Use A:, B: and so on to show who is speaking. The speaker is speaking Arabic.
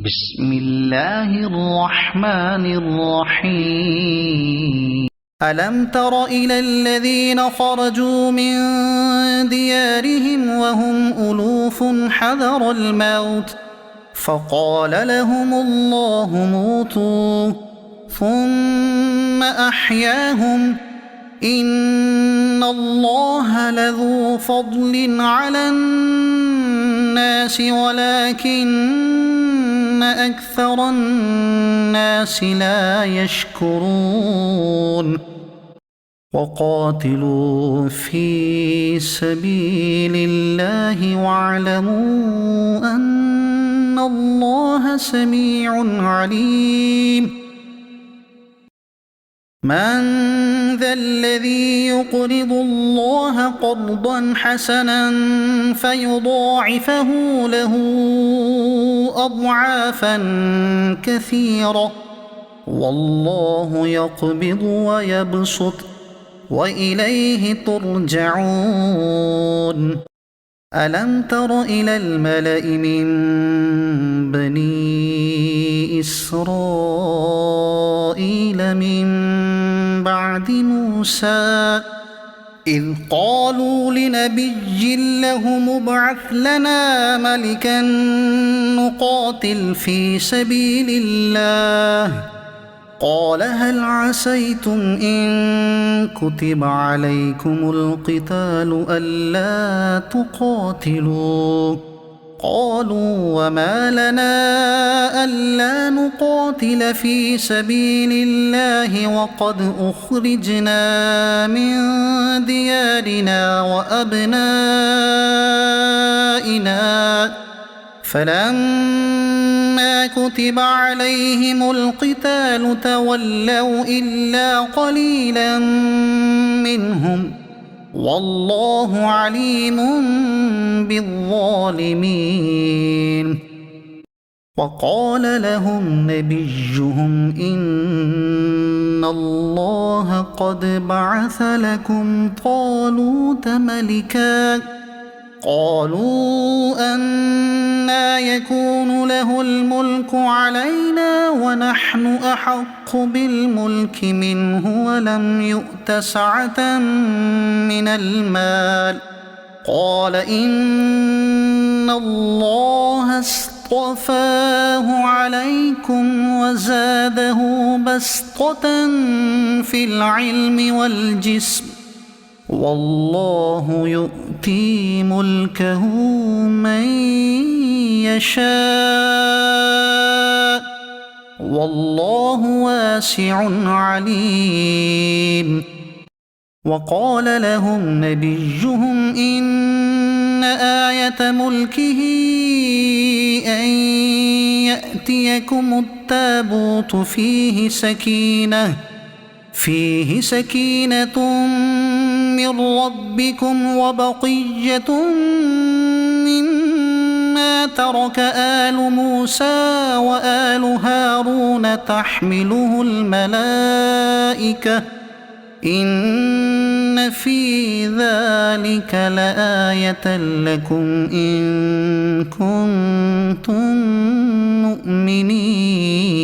A: بسم الله الرحمن الرحيم. ألم تر إلى الذين خرجوا من ديارهم وهم ألوف حذر الموت فقال لهم الله موتوا ثم أحياهم إن الله لذو فضل على الناس ولكن أكثر الناس لا يشكرون وقاتلوا في سبيل الله واعلموا أن الله سميع عليم. من ذا الذي يقرض الله قرضا حسنا فيضاعفه له أضعافا كثيرة والله يقبض ويبسط وإليه ترجعون. ألم تر إلى الملأ من بني إسرائيل من بعد موسى إذ قالوا لنبي له ابعث لنا ملكا نقاتل في سبيل الله قال هل عسيتم إن كتب عليكم القتال ألا تقاتلوا قالوا وما لنا ألا نقاتل في سبيل الله وقد أخرجنا من ديارنا وأبنائنا فلما كتب عليهم القتال تولوا إلا قليلا منهم والله عليم بالظالمين. وقال لهم نبيهم إن الله قد بعث لكم طالوت ملكا قالوا أنى يكون له الملك علينا ونحن أحق بالملك منه ولم يؤت سعة من المال قال إن الله اصطفاه عليكم وزاده بسطة في العلم والجسم والله يؤتي ملكه من يشاء والله واسع عليم. وقال لهم نبيهم إن آية ملكه أن يأتيكم التابوت فيه سكينة من ربكم وبقية مما ترك آل موسى وآل هارون تحمله الملائكة إن في ذلك لآية لكم إن كنتم مؤمنين.